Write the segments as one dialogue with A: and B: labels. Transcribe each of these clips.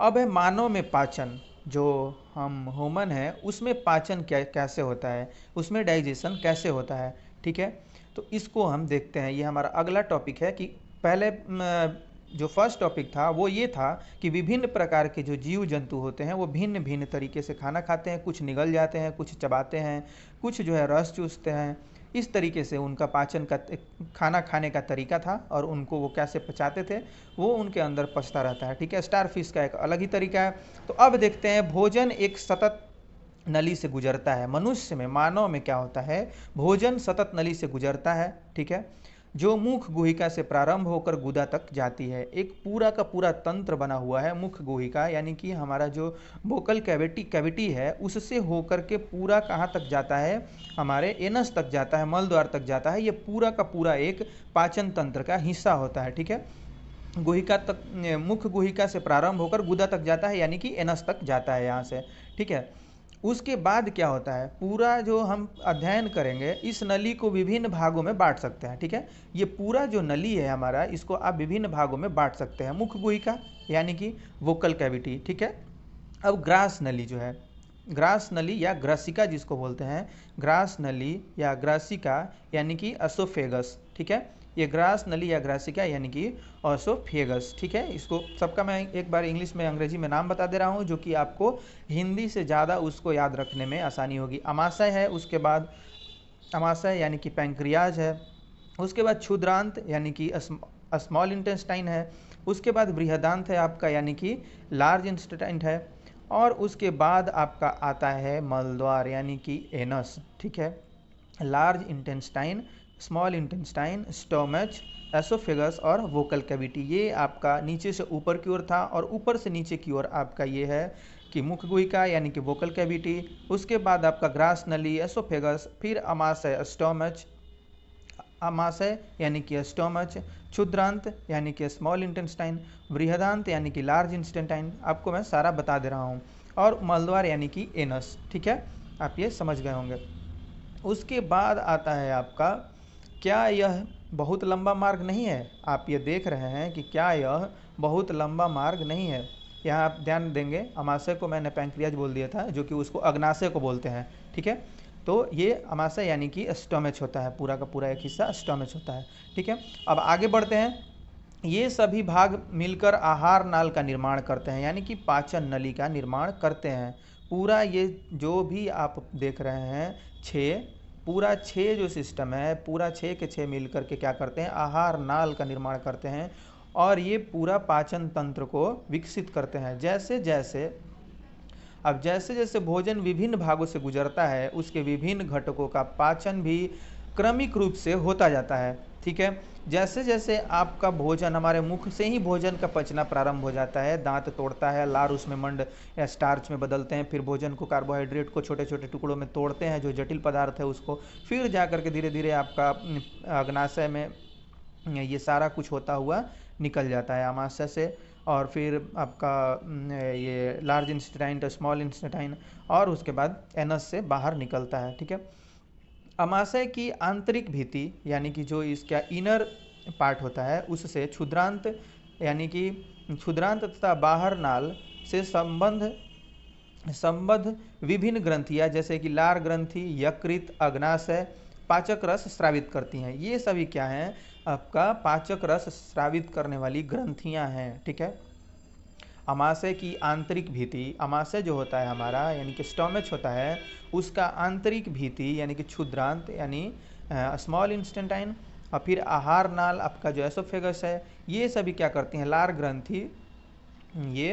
A: अब है मानव में पाचन, जो हम ह्यूमन है उसमें पाचन कैसे होता है, उसमें डाइजेशन कैसे होता है। ठीक है, तो इसको हम देखते हैं। ये हमारा अगला टॉपिक है कि पहले जो फर्स्ट टॉपिक था वो ये था कि विभिन्न प्रकार के जो जीव जंतु होते हैं वो भिन्न भिन्न तरीके से खाना खाते हैं। कुछ निगल जाते हैं, कुछ चबाते हैं, कुछ जो है रस चूसते हैं। इस तरीके से उनका पाचन का खाना खाने का तरीका था और उनको वो कैसे पचाते थे वो उनके अंदर पचता रहता है। ठीक है, स्टार फिश का एक अलग ही तरीका है। तो अब देखते हैं, भोजन एक सतत नली से गुजरता है। मनुष्य में, मानव में क्या होता है, भोजन सतत नली से गुजरता है। ठीक है, जो मुख गुहिका से प्रारंभ होकर गुदा तक जाती है। एक पूरा का पूरा तंत्र बना हुआ है मुख गुहिका, यानी कि हमारा जो वोकल कैविटी है उससे होकर के पूरा कहाँ तक जाता है, हमारे एनस तक जाता है, मल द्वार तक जाता है। ये पूरा का पूरा एक पाचन तंत्र का हिस्सा होता है। ठीक है, गुहिका तक, मुख गुहिका से प्रारंभ होकर गुदा तक जाता है, यानी कि एनस तक जाता है यहाँ से। ठीक है, उसके बाद क्या होता है, पूरा जो हम अध्ययन करेंगे इस नली को विभिन्न भागों में बांट सकते हैं। ठीक है, ये पूरा जो नली है हमारा, इसको आप विभिन्न भागों में बांट सकते हैं। मुख गुहिका यानी कि वोकल कैविटी। ठीक है, अब ग्रास नली जो है, ग्रास नली या ग्रासिका जिसको बोलते हैं, ग्रास नली या ग्रासिका यानी कि असोफेगस। ठीक है, ये ग्रास नली या ग्रासिका यानी कि ऑसोफेगस। ठीक है, इसको सबका मैं एक बार इंग्लिश में अंग्रेजी में नाम बता दे रहा हूँ जो कि आपको हिंदी से ज़्यादा उसको याद रखने में आसानी होगी। अमाशय है, उसके बाद अमाशय यानी कि पैंक्रियाज है, उसके बाद क्षुद्रांत यानी कि स्मॉल इंटेस्टाइन है, उसके बाद बृहदांत है आपका यानी कि लार्ज इंटेस्टाइन है, और उसके बाद आपका आता है मलद्वार यानी कि एनस। ठीक है, large intestine, small intestine, stomach, oesophagus और वोकल कैविटी। ये आपका नीचे से ऊपर की ओर था, और ऊपर से नीचे की ओर आपका ये है कि मुख गुहिका यानी कि वोकल कैविटी, उसके बाद आपका ग्रास नली, एसोफेगस, फिर अमाशय स्टोमच, अमाशय यानी कि स्टोमच, क्षुद्रांत यानी कि स्मॉल इंटेस्टाइन, बृहदांत यानी कि लार्ज इंटेस्टाइन। आपको मैं सारा बता दे रहा हूँ, और मलद्वार यानी कि एनस। ठीक है, आप ये समझ गए होंगे। उसके बाद आता है आपका, क्या यह बहुत लंबा मार्ग नहीं है। आप ये देख रहे हैं कि क्या यह बहुत लंबा मार्ग नहीं है। यहाँ आप ध्यान देंगे, अमाशय को मैंने पैंक्रियाज बोल दिया था, जो कि उसको अग्नाशय को बोलते हैं। ठीक है, तो ये अमाशय यानी कि स्टोमच होता है, पूरा का पूरा एक हिस्सा स्टोमच होता है। ठीक है, अब आगे बढ़ते हैं। ये सभी भाग मिलकर आहार नाल का निर्माण करते हैं, यानी कि पाचन नली का निर्माण करते हैं। पूरा ये जो भी आप देख रहे हैं, छः, पूरा छः जो सिस्टम है, पूरा छः के छः मिल करके क्या करते हैं, आहार नाल का निर्माण करते हैं, और ये पूरा पाचन तंत्र को विकसित करते हैं। जैसे जैसे अब जैसे जैसे भोजन विभिन्न भागों से गुजरता है, उसके विभिन्न घटकों का पाचन भी क्रमिक रूप से होता जाता है। ठीक है, जैसे जैसे आपका भोजन, हमारे मुख से ही भोजन का पचना प्रारंभ हो जाता है, दांत तोड़ता है, लार उसमें मंड या स्टार्च में बदलते हैं, फिर भोजन को, कार्बोहाइड्रेट को छोटे छोटे टुकड़ों में तोड़ते हैं, जो जटिल पदार्थ है उसको, फिर जा करके धीरे धीरे आपका अग्नाशय में ये सारा कुछ होता हुआ निकल जाता है अमाशय से, और फिर आपका ये लार्ज इंस्टेटाइन तो स्मॉल इंस्टेटाइन, और उसके बाद एनस से बाहर निकलता है। ठीक है, अमाशय की आंतरिक भित्ति यानी कि जो इसका इनर पार्ट होता है, उससे क्षुद्रांत यानी कि क्षुद्रांत तथा बाहर नाल से संबद्ध विभिन्न ग्रंथियाँ जैसे कि लार ग्रंथि, यकृत, अग्नाशय पाचक रस स्रावित करती हैं। ये सभी क्या हैं, आपका पाचक रस स्रावित करने वाली ग्रंथियां हैं। ठीक है, अमाशय की आंतरिक भित्ति, अमाशय जो होता है हमारा यानी कि स्टोमच होता है, उसका आंतरिक भित्ति यानी कि क्षुद्रांत यानी स्मॉल इंस्टेंटाइन, और फिर आहार नाल आपका जो एसोफेगस है, ये सभी क्या करती हैं, लार ग्रंथि, ये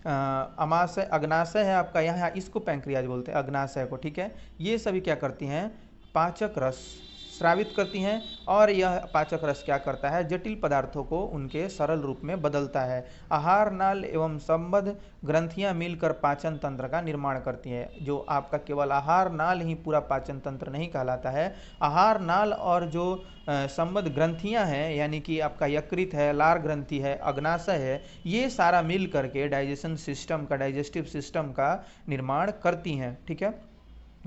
A: अमाशय, अग्नाशय है आपका, यहाँ इसको पैंक्रियाज बोलते हैं अग्नाशय को। ठीक है, ये सभी क्या करती हैं, पाचक रस स्रावित करती हैं, और यह पाचक रस क्या करता है, जटिल पदार्थों को उनके सरल रूप में बदलता है। आहार नाल एवं संबद्ध ग्रंथियां मिलकर पाचन तंत्र का निर्माण करती हैं। जो आपका केवल आहार नाल ही पूरा पाचन तंत्र नहीं कहलाता है, आहार नाल और जो संबद्ध ग्रंथियां हैं यानी कि आपका यकृत है, लार ग्रंथि है, अग्नाशय है, ये सारा मिल करके डाइजेशन सिस्टम का, डाइजेस्टिव सिस्टम का निर्माण करती हैं। ठीक है,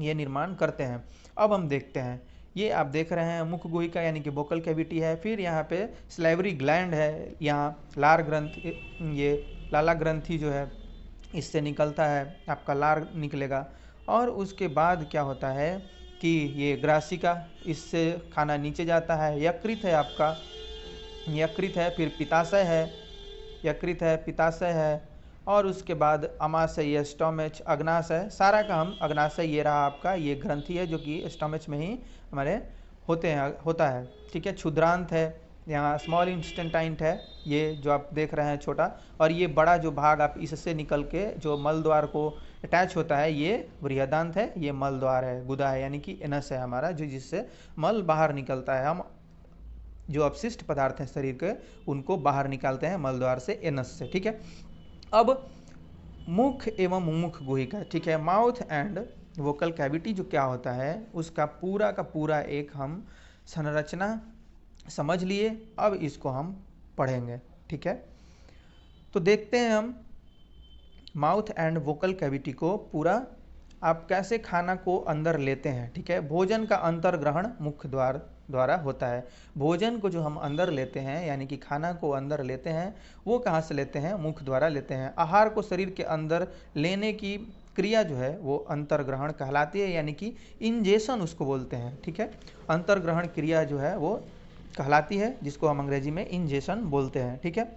A: ये निर्माण करते हैं। अब हम देखते हैं, ये आप देख रहे हैं मुख गुहिका यानी कि वोकल कैविटी है, फिर यहाँ पे स्लाइवरी ग्लैंड है, यहाँ लार ग्रंथि, ये लाला ग्रंथि जो है, इससे निकलता है, आपका लार निकलेगा। और उसके बाद क्या होता है कि ये ग्रासिका, इससे खाना नीचे जाता है। यकृत है आपका, यकृत है, फिर पित्ताशय है, यकृत है, पित्ताशय है, और उसके बाद अमाशय, ये स्टोमच, अग्नाशय, सारा का हम अग्नाशय, ये रहा आपका, ये ग्रंथि है जो कि स्टोमच में ही हमारे होता है। ठीक है, क्षुद्रांत है, यहाँ स्मॉल इंस्टेंटाइन है, ये जो आप देख रहे हैं छोटा, और ये बड़ा जो भाग आप इससे निकल के जो मल द्वार को अटैच होता है, ये बृहदांत है, ये मल द्वार है, गुदा है, यानी कि एनस है हमारा, जो जिससे मल बाहर निकलता है। हम जो अपशिष्ट पदार्थ हैं शरीर के, उनको बाहर निकालते हैं मल द्वार से, एनस से। ठीक है, अब मुख एवं मुख गुहिका, ठीक है, माउथ एंड वोकल कैविटी जो क्या होता है, उसका पूरा का पूरा एक हम संरचना समझ लिए। अब इसको हम पढ़ेंगे। ठीक है, तो देखते हैं हम माउथ एंड वोकल कैविटी को पूरा, आप कैसे खाना को अंदर लेते हैं। ठीक है, भोजन का अंतर्ग्रहण मुख द्वार द्वारा होता है। भोजन को जो हम अंदर लेते हैं, यानी कि खाना को अंदर लेते हैं, वो कहाँ से लेते हैं? मुख द्वारा लेते हैं। आहार को शरीर के अंदर लेने की क्रिया जो है वो अंतर्ग्रहण कहलाती है, यानी कि इंजेशन उसको बोलते हैं। ठीक है, अंतर्ग्रहण क्रिया जो है वो कहलाती है, जिसको हम अंग्रेजी में इंजेशन बोलते हैं। ठीक है,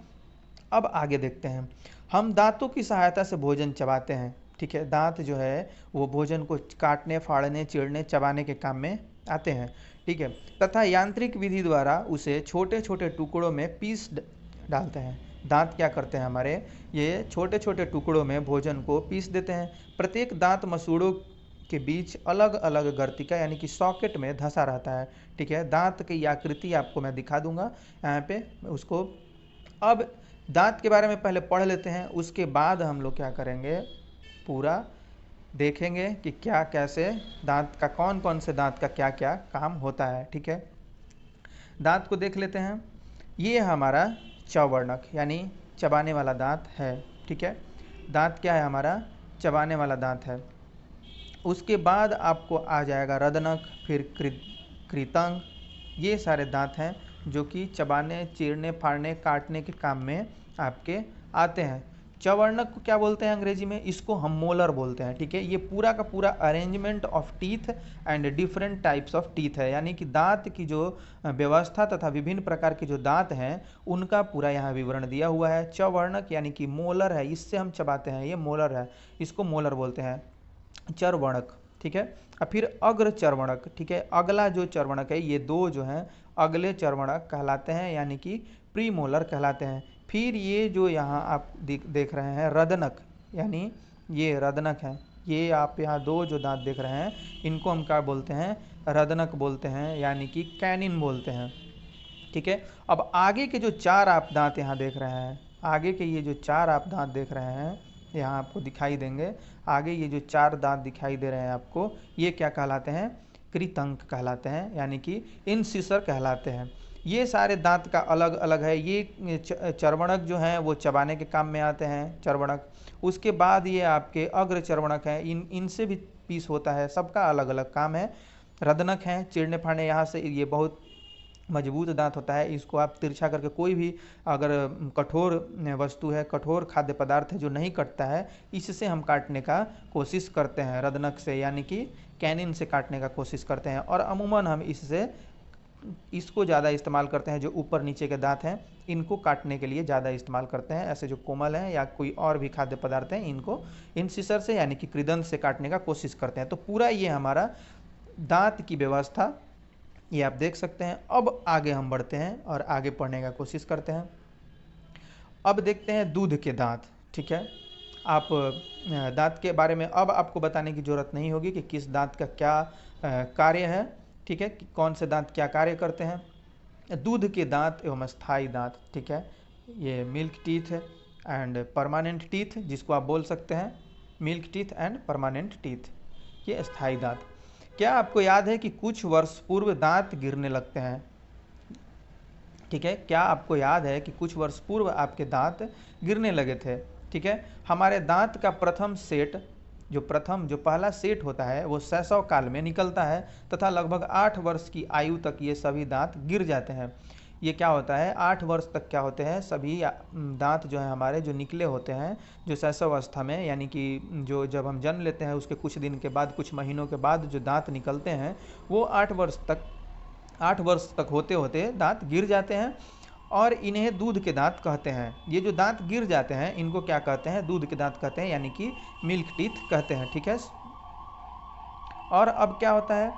A: अब आगे देखते हैं। हम दांतों की सहायता से भोजन चबाते हैं। ठीक है, दांत जो है वो भोजन को काटने, फाड़ने, चीरने, चबाने के काम में आते हैं। ठीक है, तथा यांत्रिक विधि द्वारा उसे छोटे छोटे टुकड़ों में पीस डालते हैं। दांत क्या करते हैं हमारे, ये छोटे छोटे टुकड़ों में भोजन को पीस देते हैं। प्रत्येक दांत मसूड़ों के बीच अलग अलग गर्तिका, यानी कि सॉकेट में धंसा रहता है। ठीक है, दांत की आकृति आपको मैं दिखा दूंगा यहाँ पे उसको। अब दांत के बारे में पहले पढ़ लेते हैं, उसके बाद हम लोग क्या करेंगे, पूरा देखेंगे कि क्या कैसे दांत का, कौन कौन से दांत का क्या क्या काम होता है। ठीक है, दांत को देख लेते हैं। ये हमारा चौवर्णक, यानी चबाने वाला दांत है। ठीक है, दांत क्या है हमारा, चबाने वाला दांत है। उसके बाद आपको आ जाएगा रदनक, फिर कृतंग, ये सारे दांत हैं जो कि चबाने, चीरने, फाड़ने, काटने के काम में आपके आते हैं। चवर्णक को क्या बोलते हैं अंग्रेजी में, इसको हम मोलर बोलते हैं। ठीक है, ये पूरा का पूरा arrangement of teeth and different types of teeth है, यानी कि दांत की जो व्यवस्था तथा विभिन्न प्रकार के जो दांत हैं उनका पूरा यहाँ विवरण दिया हुआ है। चवर्णक यानी कि मोलर है, इससे हम चबाते हैं, ये मोलर है, इसको मोलर बोलते हैं। चर्वणक, ठीक है, और फिर अग्र चर्वणक। ठीक है, अगला जो चर्वणक है, ये दो जो हैं अगले चर्वणक कहलाते हैं, यानी कि प्रीमोलर कहलाते हैं। फिर ये जो यहाँ आप देख रहे हैं रदनक, यानी ये रदनक है, ये आप यहाँ दो जो दांत देख रहे हैं इनको हम क्या बोलते हैं, रदनक बोलते हैं, यानी कि कैनिन बोलते हैं। ठीक है, अब आगे के जो चार आप दांत यहाँ देख रहे हैं, आगे के ये जो चार आप दांत देख रहे हैं यहाँ आपको दिखाई देंगे, आगे ये जो चार दांत दिखाई दे रहे हैं आपको, ये क्या कहलाते हैं, कृतंक कहलाते हैं, यानी कि इनसिसर कहलाते हैं। ये सारे दांत का अलग अलग है। ये चर्वणक जो हैं वो चबाने के काम में आते हैं, चर्वणक। उसके बाद ये आपके अग्र चर्वणक हैं, इनसे भी पीस होता है, सबका अलग अलग काम है। रदनक हैं, चीरने फाड़ने, यहाँ से ये बहुत मजबूत दांत होता है, इसको आप तिरछा करके कोई भी अगर कठोर वस्तु है, कठोर खाद्य पदार्थ है जो नहीं कटता है, इससे हम काटने का कोशिश करते हैं, रदनक से, यानी कि कैनिन से काटने का कोशिश करते हैं। और अमूमन हम इसको ज़्यादा इस्तेमाल करते हैं, जो ऊपर नीचे के दांत हैं इनको काटने के लिए ज़्यादा इस्तेमाल करते हैं। ऐसे जो कोमल हैं या कोई और भी खाद्य पदार्थ हैं, इनको इनसिसर से यानी कि कृदंत से काटने का कोशिश करते हैं। तो पूरा ये हमारा दांत की व्यवस्था ये आप देख सकते हैं। अब आगे हम बढ़ते हैं और आगे पढ़ने का कोशिश करते हैं। अब देखते हैं दूध के दांत। ठीक है, आप दांत के बारे में अब आपको बताने की ज़रूरत नहीं होगी कि किस दांत का क्या कार्य है। ठीक है, कि कौन से दांत क्या कार्य करते हैं। दूध के दांत एवं स्थायी दांत। ठीक है, ये milk teeth and permanent teeth, जिसको आप बोल सकते हैं milk teeth and permanent teeth, ये स्थायी दांत। क्या आपको याद है कि कुछ वर्ष पूर्व दांत गिरने लगते हैं। ठीक है, क्या आपको याद है कि कुछ वर्ष पूर्व आपके दांत गिरने लगे थे। ठीक है, हमारे दांत का प्रथम सेट, जो पहला सेट होता है वो शैशव काल में निकलता है तथा लगभग 8 वर्ष की आयु तक ये सभी दांत गिर जाते हैं। ये क्या होता है, 8 वर्ष तक क्या होते हैं, सभी दांत जो है हमारे जो निकले होते हैं, जो शैशवावस्था में, यानी कि जो जब हम जन्म लेते हैं उसके कुछ दिन के बाद, कुछ महीनों के बाद जो दांत निकलते हैं, वो 8 वर्ष तक होते होते दांत गिर जाते हैं, और इन्हें दूध के दांत कहते हैं। ये जो दांत गिर जाते हैं इनको क्या कहते हैं, दूध के दांत कहते हैं, यानी कि मिल्क टीथ कहते हैं। ठीक है। और अब क्या होता है,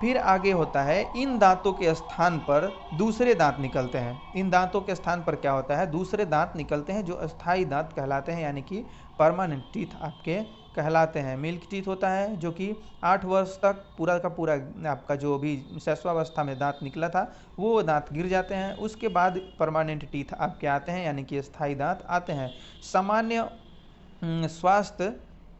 A: फिर आगे होता है, इन दांतों के स्थान पर दूसरे दांत निकलते हैं। इन दांतों के स्थान पर क्या होता है, दूसरे दांत निकलते हैं जो अस्थाई दांत कहलाते हैं, यानी कि परमानेंट टीथ आपके कहलाते हैं। मिल्क टीथ होता है जो कि 8 वर्ष तक पूरा का पूरा आपका जो भी शैशवावस्था में दांत निकला था वो दांत गिर जाते हैं, उसके बाद परमानेंट टीथ आपके आते हैं, यानी कि अस्थाई दांत आते हैं। सामान्य स्वास्थ्य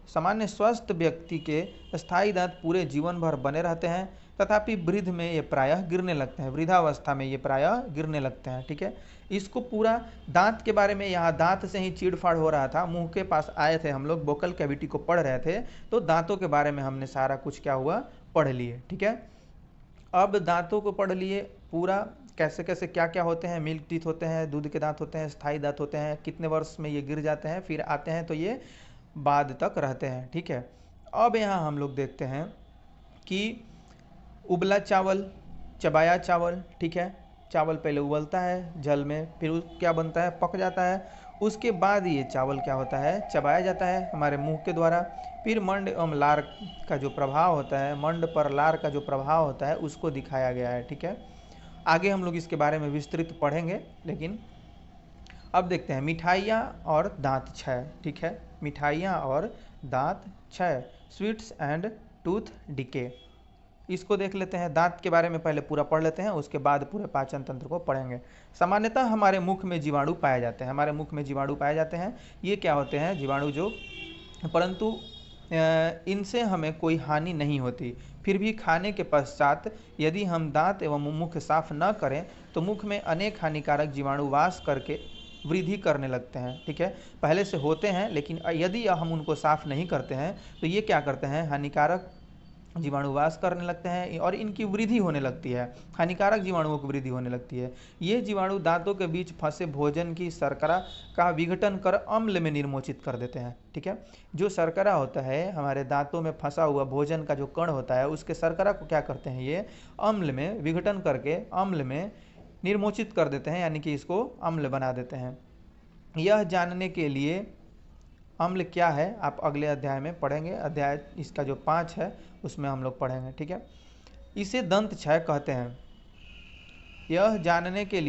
A: सामान्य स्वस्थ व्यक्ति के स्थायी दांत पूरे जीवन भर बने रहते हैं, तथापि वृद्ध में ये प्रायः गिरने लगते हैं, वृद्धावस्था में ये प्रायः गिरने लगते हैं। ठीक है। इसको पूरा दांत के बारे में, यहाँ दांत से ही चीड़-फाड़ हो रहा था, मुंह के पास आए थे हम लोग, वोकल कैविटी को पढ़ रहे थे, तो दांतों के बारे में हमने सारा कुछ क्या हुआ, पढ़ लिए। ठीक है। अब दांतों को पढ़ लिए पूरा, कैसे कैसे क्या क्या होते हैं, मिल्क टीथ होते हैं, दूध के दांत होते हैं, स्थायी दांत होते हैं, कितने वर्ष में ये गिर जाते हैं, फिर आते हैं तो ये बाद तक रहते हैं। ठीक है। अब यहाँ हम लोग देखते हैं कि उबला चावल, चबाया चावल, ठीक है, चावल पहले उबलता है जल में, फिर क्या बनता है, पक जाता है, उसके बाद ये चावल क्या होता है, चबाया जाता है हमारे मुंह के द्वारा। फिर मंड एवं लार का जो प्रभाव होता है, मंड पर लार का जो प्रभाव होता है उसको दिखाया गया है। ठीक है। आगे हम लोग इसके बारे में विस्तृत पढ़ेंगे, लेकिन अब देखते हैं मिठाइयाँ और दांत क्षय। ठीक है। मिठाइयाँ और दांत क्षय, स्वीट्स एंड टूथ डिके, इसको देख लेते हैं। दांत के बारे में पहले पूरा पढ़ लेते हैं, उसके बाद पूरे पाचन तंत्र को पढ़ेंगे। सामान्यतः हमारे मुख में जीवाणु पाए जाते हैं, हमारे मुख में जीवाणु पाए जाते हैं। ये क्या होते हैं, जीवाणु जो, परंतु इनसे हमें कोई हानि नहीं होती। फिर भी खाने के पश्चात यदि हम दांत एवं मुख साफ न करें तो मुख में अनेक हानिकारक जीवाणु वास करके वृद्धि करने लगते हैं। ठीक है। पहले से होते हैं, लेकिन यदि हम उनको साफ नहीं करते हैं तो ये क्या करते हैं, हानिकारक जीवाणुवास करने लगते हैं और इनकी वृद्धि होने लगती है, हानिकारक जीवाणुओं की वृद्धि होने लगती है। ये जीवाणु दांतों के बीच फंसे भोजन की शर्करा का विघटन कर अम्ल में निर्मोचित कर देते हैं। ठीक है। जो शर्करा होता है, हमारे दांतों में फंसा हुआ भोजन का जो कण होता है, उसके शर्करा को क्या करते हैं, ये अम्ल में विघटन करके अम्ल में निर्मोचित कर देते हैं, यानी कि इसको अम्ल बना देते हैं। यह जानने के लिए अम्ल क्या है आप अगले अध्याय में पढ़ेंगे, अध्याय इसका जो 5 है उसमें हम लोग पढ़ेंगे। ठीक है। इसे दंत क्षय कहते हैं। यह जानने के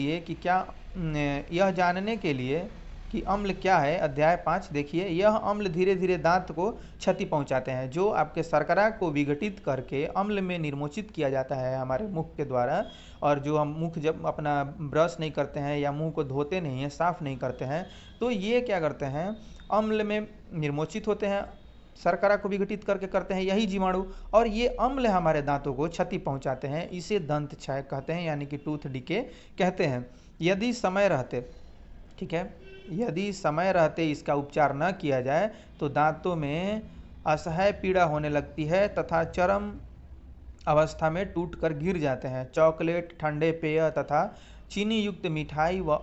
A: लिए कि अम्ल क्या है, अध्याय 5 देखिए। यह अम्ल धीरे धीरे दांत को क्षति पहुंचाते हैं। जो आपके शर्करा को विघटित करके अम्ल में निर्मोचित किया जाता है हमारे मुख के द्वारा, और जो हम मुख जब अपना ब्रश नहीं करते हैं या मुंह को धोते नहीं हैं, साफ नहीं करते हैं, तो ये क्या करते हैं, अम्ल में निर्मोचित होते हैं, शर्करा को विघटित करके करते हैं यही जीवाणु, और ये अम्ल हमारे दांतों को क्षति पहुंचाते हैं। इसे दंत क्षय कहते हैं, यानी कि टूथ डिके कहते हैं। यदि समय रहते, ठीक है, यदि समय रहते इसका उपचार न किया जाए तो दांतों में असह्य पीड़ा होने लगती है तथा चरम अवस्था में टूटकर गिर जाते हैं। चॉकलेट, ठंडे पेय तथा चीनी युक्त मिठाई व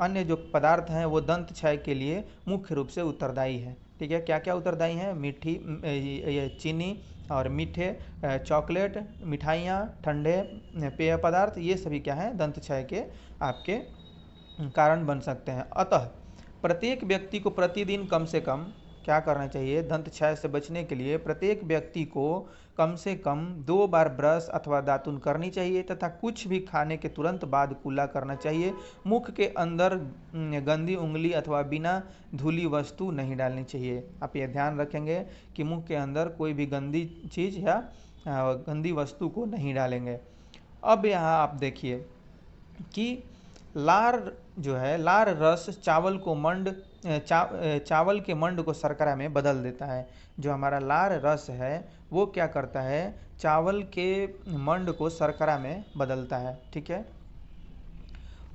A: अन्य जो पदार्थ हैं वो दंत क्षय के लिए मुख्य रूप से उत्तरदायी है। ठीक है। क्या क्या उत्तरदायी हैं, मीठी, ये चीनी और मीठे, चॉकलेट, मिठाइयाँ, ठंडे पेय पदार्थ, ये सभी क्या हैं, दंत क्षय के आपके कारण बन सकते हैं। अतः प्रत्येक व्यक्ति को प्रतिदिन कम से कम क्या करना चाहिए, दंत क्षय से बचने के लिए प्रत्येक व्यक्ति को कम से कम 2 बार ब्रश अथवा दातुन करनी चाहिए तथा कुछ भी खाने के तुरंत बाद कुल्ला करना चाहिए। मुख के अंदर गंदी उंगली अथवा बिना धुली वस्तु नहीं डालनी चाहिए। आप ये ध्यान रखेंगे कि मुख के अंदर कोई भी गंदी चीज़ या गंदी वस्तु को नहीं डालेंगे। अब यहाँ आप देखिए कि लार जो है, लार रस चावल के मंड को शर्करा में बदल देता है। जो हमारा लार रस है वो क्या करता है, चावल के मंड को शर्करा में बदलता है। ठीक है।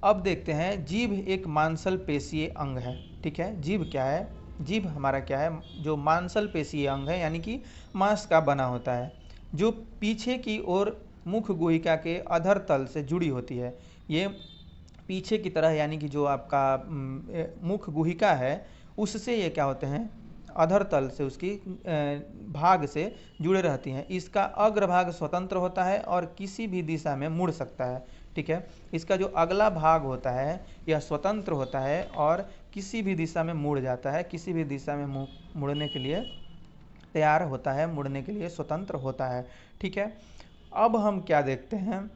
A: अब देखते हैं, जीभ एक मांसल पेशीय अंग है। ठीक है। जीभ क्या है, जीभ हमारा क्या है, जो मांसल पेशीय अंग है, यानी कि मांस का बना होता है, जो पीछे की ओर मुख गुहिका के अधर तल से जुड़ी होती है। ये पीछे की तरह यानी कि जो आपका मुख गुहिका है उससे ये क्या होते हैं, अधर तल से उसकी भाग से जुड़े रहती हैं। इसका अग्रभाग स्वतंत्र होता है और किसी भी दिशा में मुड़ सकता है। ठीक है, इसका जो अगला भाग होता है यह स्वतंत्र होता है और किसी भी दिशा में मुड़ जाता है, किसी भी दिशा में मुड़ने के लिए तैयार होता है, मुड़ने के लिए स्वतंत्र होता है। ठीक है, अब हम क्या देखते हैं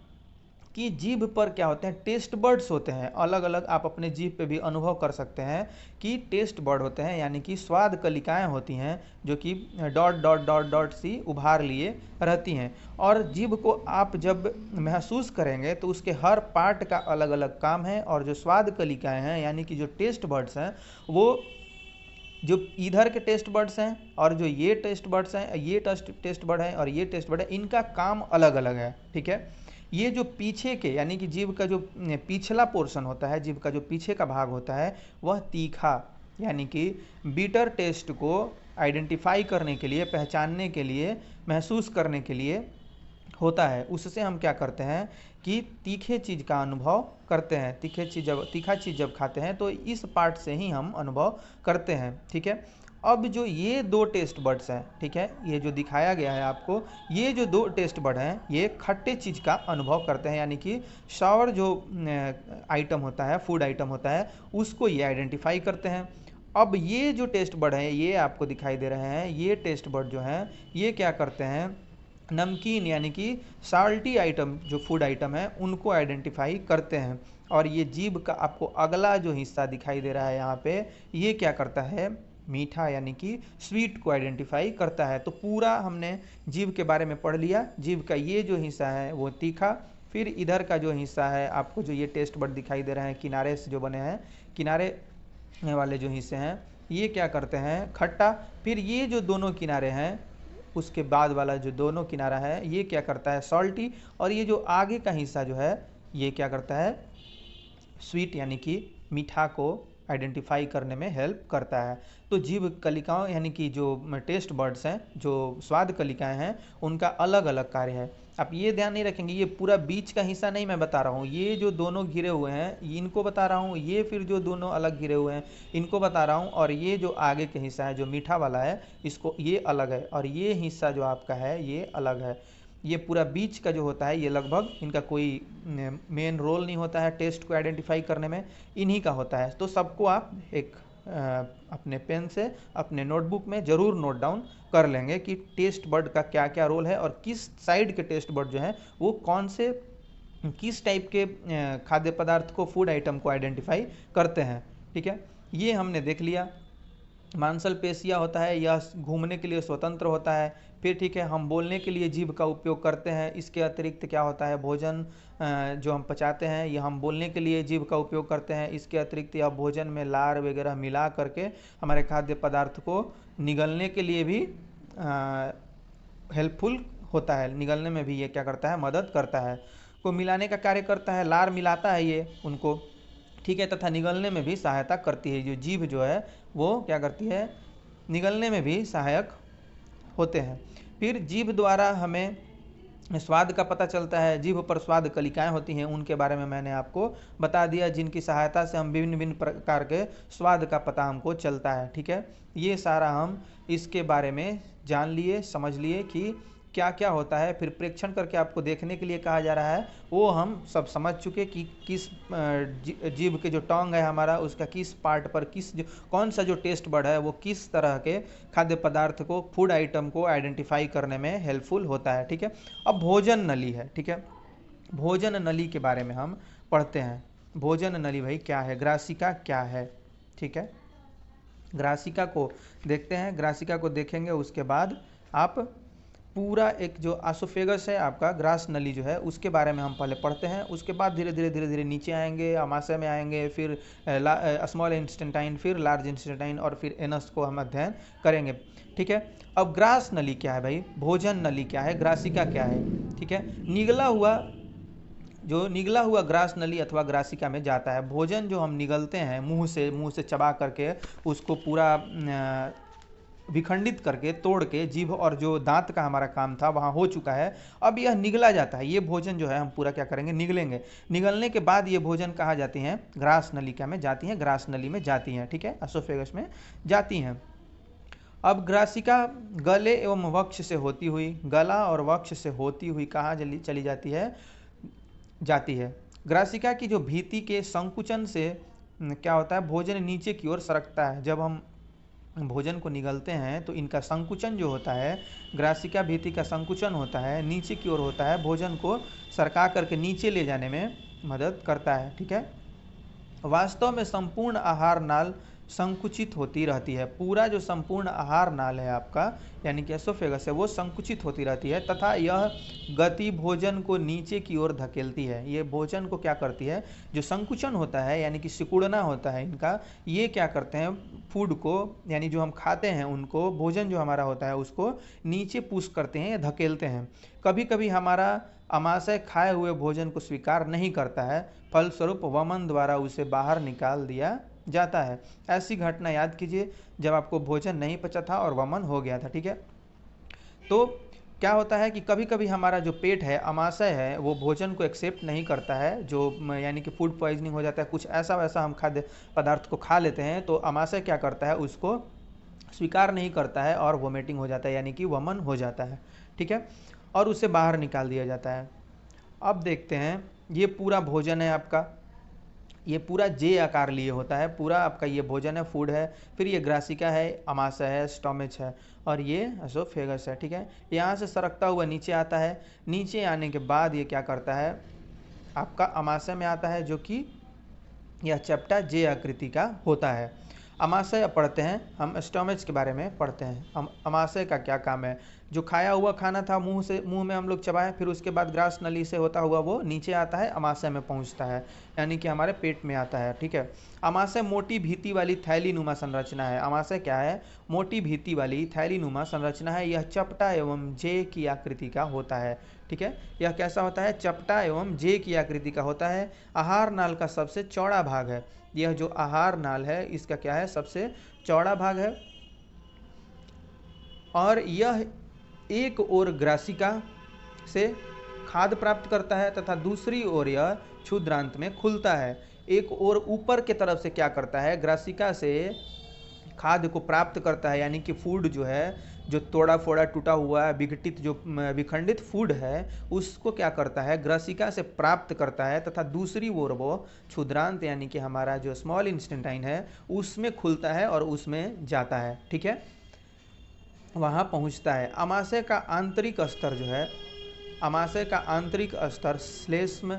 A: कि जीभ पर क्या होते हैं, टेस्ट बर्ड्स होते हैं। अलग अलग आप अपने जीभ पे भी अनुभव कर सकते हैं कि टेस्ट बर्ड होते हैं, यानी कि स्वाद कलिकाएं होती हैं जो कि डॉट डॉट डॉट डॉट सी उभार लिए रहती हैं। और जीभ को आप जब महसूस करेंगे तो उसके हर पार्ट का अलग अलग काम है। और जो स्वाद कलिकाएं हैं यानी कि जो टेस्ट बर्ड्स हैं, वो जो इधर के टेस्ट बर्ड्स हैं और जो ये टेस्ट बर्ड्स हैं, ये टेस्ट बर्ड हैं और ये टेस्ट बर्ड है, इनका काम अलग अलग है। ठीक है, ये जो पीछे के यानी कि जीभ का जो पिछला पोर्शन होता है, जीभ का जो पीछे का भाग होता है, वह तीखा यानी कि बीटर टेस्ट को आइडेंटिफाई करने के लिए, पहचानने के लिए, महसूस करने के लिए होता है। उससे हम क्या करते हैं कि तीखे चीज़ का अनुभव करते हैं। तीखा चीज़ जब खाते हैं तो इस पार्ट से ही हम अनुभव करते हैं। ठीक है, अब जो ये दो टेस्ट बर्ड्स हैं, ठीक है, ये जो दिखाया गया है आपको, ये जो दो टेस्ट बर्ड हैं ये खट्टे चीज़ का अनुभव करते हैं, यानी कि सावर जो आइटम होता है, फूड आइटम होता है, उसको ये आइडेंटिफाई करते हैं। अब ये जो टेस्ट बर्ड हैं, ये आपको दिखाई दे रहे हैं, ये टेस्ट बर्ड जो हैं ये क्या करते हैं, नमकीन यानी कि साल्टी आइटम जो फूड आइटम है उनको आइडेंटिफाई करते हैं। और ये जीभ का आपको अगला जो हिस्सा दिखाई दे रहा है यहाँ पे, ये क्या करता है, मीठा यानी कि स्वीट को आइडेंटिफाई करता है। तो पूरा हमने जीभ के बारे में पढ़ लिया। जीभ का ये जो हिस्सा है वो तीखा, फिर इधर का जो हिस्सा है आपको जो ये टेस्ट बड दिखाई दे रहे हैं किनारे से जो बने हैं, किनारे वाले जो हिस्से हैं ये क्या करते हैं, खट्टा। फिर ये जो दोनों किनारे हैं, उसके बाद वाला जो दोनों किनारा है ये क्या करता है, सॉल्टी। और ये जो आगे का हिस्सा जो है ये क्या करता है, स्वीट यानी कि मीठा को आइडेंटिफाई करने में हेल्प करता है। तो जीभ कलिकाओं यानी कि जो टेस्ट बर्ड्स हैं, जो स्वाद कलिकाएं हैं, उनका अलग अलग कार्य है। आप ये ध्यान नहीं रखेंगे, ये पूरा बीच का हिस्सा नहीं मैं बता रहा हूँ, ये जो दोनों घिरे हुए हैं इनको बता रहा हूँ, ये फिर जो दोनों अलग घिरे हुए हैं इनको बता रहा हूँ, और ये जो आगे का हिस्सा है जो मीठा वाला है इसको, ये अलग है, और ये हिस्सा जो आपका है ये अलग है। ये पूरा बीच का जो होता है ये लगभग इनका कोई मेन रोल नहीं होता है टेस्ट को आइडेंटिफाई करने में, इन्हीं का होता है। तो सबको आप एक अपने पेन से अपने नोटबुक में ज़रूर नोट डाउन कर लेंगे कि टेस्ट बर्ड का क्या क्या रोल है और किस साइड के टेस्ट बर्ड जो हैं वो कौन से, किस टाइप के खाद्य पदार्थ को, फूड आइटम को आइडेंटिफाई करते हैं। ठीक है, ये हमने देख लिया। मांसपेशियाँ होता है, यह घूमने के लिए स्वतंत्र होता है। फिर ठीक है, हम बोलने के लिए जीभ का उपयोग करते हैं। इसके अतिरिक्त क्या होता है, भोजन जो हम पचाते हैं यह हम बोलने के लिए जीभ का उपयोग करते हैं। इसके अतिरिक्त यह भोजन में लार वगैरह मिला करके हमारे खाद्य पदार्थ को निगलने के लिए भी हेल्पफुल होता है, निगलने में भी ये क्या करता है, मदद करता है, को मिलाने का कार्य करता है, लार मिलाता है ये उनको। ठीक है, तथा निगलने में भी सहायता करती है। जो जीभ जो है वो क्या करती है, निगलने में भी सहायक होते हैं। फिर जीभ द्वारा हमें स्वाद का पता चलता है। जीभ पर स्वाद कलिकाएं होती हैं, उनके बारे में मैंने आपको बता दिया, जिनकी सहायता से हम विभिन्न विभिन्न प्रकार के स्वाद का पता हमको चलता है। ठीक है, ये सारा हम इसके बारे में जान लिए, समझ लिए कि क्या क्या होता है। फिर प्रेक्षण करके आपको देखने के लिए कहा जा रहा है, वो हम सब समझ चुके कि किस जीभ के जो टोंग है हमारा, उसका किस पार्ट पर किस जो कौन सा जो टेस्ट बड है वो किस तरह के खाद्य पदार्थ को, फूड आइटम को आइडेंटिफाई करने में हेल्पफुल होता है। ठीक है, अब भोजन नली है। ठीक है, भोजन नली के बारे में हम पढ़ते हैं। भोजन नली भाई क्या है, ग्रासिका क्या है। ठीक है, ग्रासिका को देखते हैं। ग्रासिका को देखेंगे उसके बाद आप पूरा एक जो आसोफेगस है आपका, ग्रास नली जो है उसके बारे में हम पहले पढ़ते हैं। उसके बाद धीरे धीरे धीरे धीरे नीचे आएंगे, अमाशय में आएंगे, फिर स्मॉल इंस्टेंटाइन, फिर लार्ज इंस्टेंटाइन, और फिर एनस को हम अध्ययन करेंगे। ठीक है, अब ग्रास नली क्या है भाई, भोजन नली क्या है, ग्रासिका क्या है। ठीक है, निगला हुआ ग्रास नली अथवा ग्रासिका में जाता है। भोजन जो हम निगलते हैं मुंह से चबा करके उसको पूरा विखंडित करके तोड़ के जीभ और जो दांत का हमारा काम था वहाँ हो चुका है। अब यह निगला जाता है, ये भोजन जो है हम पूरा क्या करेंगे, निगलेंगे। निगलने के बाद ये भोजन कहाँ जाती हैं, ग्रास नलिका में जाती हैं, ग्रास नली में जाती हैं, ठीक है, एसोफेगस में जाती हैं। अब ग्रासिका गले एवं वक्ष से होती हुई, गला और वक्ष से होती हुई कहाँ चली जाती है, जाती है। ग्रासिका की जो भीति के संकुचन से क्या होता है, भोजन नीचे की ओर सरकता है। जब हम भोजन को निगलते हैं तो इनका संकुचन जो होता है, ग्रासिका भीति का संकुचन होता है, नीचे की ओर होता है, भोजन को सरका करके नीचे ले जाने में मदद करता है, ठीक है। वास्तव में संपूर्ण आहार नाल संकुचित होती रहती है। पूरा जो संपूर्ण आहार नाल है आपका, यानी कि एसोफेगस है, वो संकुचित होती रहती है तथा यह गति भोजन को नीचे की ओर धकेलती है। ये भोजन को क्या करती है, जो संकुचन होता है यानी कि सिकुड़ना होता है इनका, ये क्या करते हैं, फूड को यानी जो हम खाते हैं उनको, भोजन जो हमारा होता है उसको नीचे पुश करते हैं या धकेलते हैं। कभी कभी हमारा अमाशय खाए हुए भोजन को स्वीकार नहीं करता है, फलस्वरूप वमन द्वारा उसे बाहर निकाल दिया जाता है। ऐसी घटना याद कीजिए जब आपको भोजन नहीं पचा था और वमन हो गया था, ठीक है। तो क्या होता है कि कभी कभी हमारा जो पेट है, अमाशय है, वो भोजन को एक्सेप्ट नहीं करता है, जो यानी कि फूड पॉइजनिंग हो जाता है, कुछ ऐसा वैसा हम खाद्य पदार्थ को खा लेते हैं तो अमाशय क्या करता है, उसको स्वीकार नहीं करता है और वोमिटिंग हो जाता है, यानी कि वमन हो जाता है, ठीक है, और उसे बाहर निकाल दिया जाता है। अब देखते हैं, ये पूरा भोजन है आपका, ये पूरा जे आकार लिए होता है, पूरा आपका ये भोजन है, फूड है, फिर ये ग्रासिका है, अमाशय है, स्टोमच है, और ये एसोफेगस है, ठीक है। यहाँ से सरकता हुआ नीचे आता है, नीचे आने के बाद ये क्या करता है, आपका अमाशय में आता है, जो कि यह चपटा जे आकृति का होता है। अमाशय पढ़ते हैं हम, स्टोमच के बारे में पढ़ते हैं। अमाशय का क्या काम है, जो खाया हुआ खाना था मुंह में हम लोग चबाएं, फिर उसके बाद ग्रास नली से होता हुआ वो नीचे आता है, अमाशय में पहुंचता है, यानी कि हमारे पेट में आता है, ठीक है। अमाशय मोटी भीति वाली थैली नुमा संरचना है। अमाशय क्या है, मोटी भीति वाली थैली नुमा संरचना है। यह चपटा एवं जे की आकृति का होता है, ठीक है। यह कैसा होता है, चपटा एवं जे की आकृति का होता है। आहार नाल का सबसे चौड़ा भाग है। यह जो आहार नाल है इसका क्या है, सबसे चौड़ा भाग है, और यह एक ओर ग्रासिका से खाद्य प्राप्त करता है तथा दूसरी ओर यह क्षुद्रांत में खुलता है। एक ओर ऊपर के तरफ से क्या करता है, ग्रासिका से खाद्य को प्राप्त करता है, यानी कि फूड जो है, जो तोड़ा फोड़ा टूटा हुआ विघटित जो विखंडित फूड है उसको क्या करता है, ग्रासिका से प्राप्त करता है, तथा दूसरी ओर वो क्षुद्रांत यानी कि हमारा जो स्मॉल इंटेस्टाइन है उसमें खुलता है और उसमें जाता है, ठीक है, वहाँ पहुँचता है। अमाशय का आंतरिक स्तर जो है, अमाशय का आंतरिक स्तर श्लेष्म,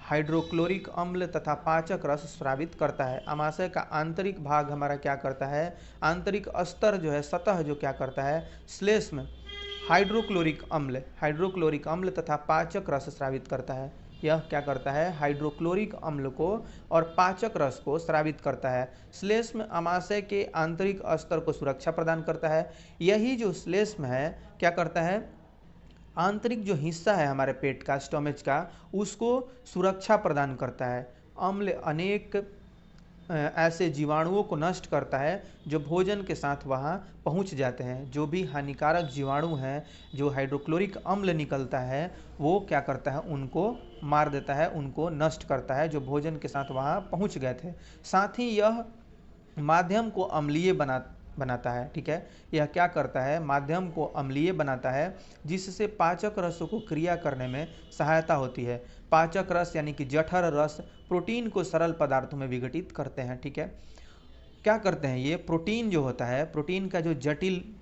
A: हाइड्रोक्लोरिक अम्ल तथा पाचक रस स्रावित करता है। अमाशय का आंतरिक भाग हमारा क्या करता है, आंतरिक स्तर जो है, सतह जो क्या करता है, श्लेष्म, हाइड्रोक्लोरिक अम्ल तथा पाचक रस स्रावित करता है। यह क्या करता है, हाइड्रोक्लोरिक अम्ल को और पाचक रस को स्रावित करता है। श्लेष्म अमाशय के आंतरिक स्तर को सुरक्षा प्रदान करता है। यही जो श्लेष्म है क्या करता है, आंतरिक जो हिस्सा है हमारे पेट का, स्टोमच का, उसको सुरक्षा प्रदान करता है। अम्ल अनेक ऐसे जीवाणुओं को नष्ट करता है जो भोजन के साथ वहाँ पहुँच जाते हैं। जो भी हानिकारक जीवाणु हैं, जो हाइड्रोक्लोरिक अम्ल निकलता है वो क्या करता है, उनको मार देता है, उनको नष्ट करता है, जो भोजन के साथ वहाँ पहुँच गए थे। साथ ही यह माध्यम को अम्लीय बनाता है, ठीक है। यह क्या करता है, माध्यम को अम्लीय बनाता है, जिससे पाचक रसों को क्रिया करने में सहायता होती है। पाचक रस यानी कि जठर रस प्रोटीन को सरल पदार्थों में विघटित करते हैं, ठीक है। क्या करते हैं ये, प्रोटीन जो होता है, प्रोटीन का जो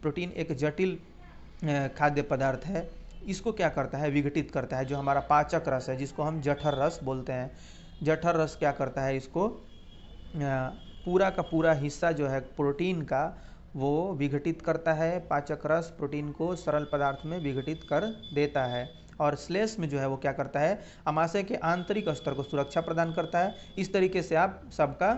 A: प्रोटीन एक जटिल खाद्य पदार्थ है, इसको क्या करता है, विघटित करता है। जो हमारा पाचक रस है जिसको हम जठर रस बोलते हैं, जठर रस क्या करता है, इसको पूरा का पूरा हिस्सा जो है प्रोटीन का वो विघटित करता है। पाचक रस प्रोटीन को सरल पदार्थ में विघटित कर देता है। और श्लेष्म जो है वो क्या करता है, अमाशय के आंतरिक स्तर को सुरक्षा प्रदान करता है। इस तरीके से आप सबका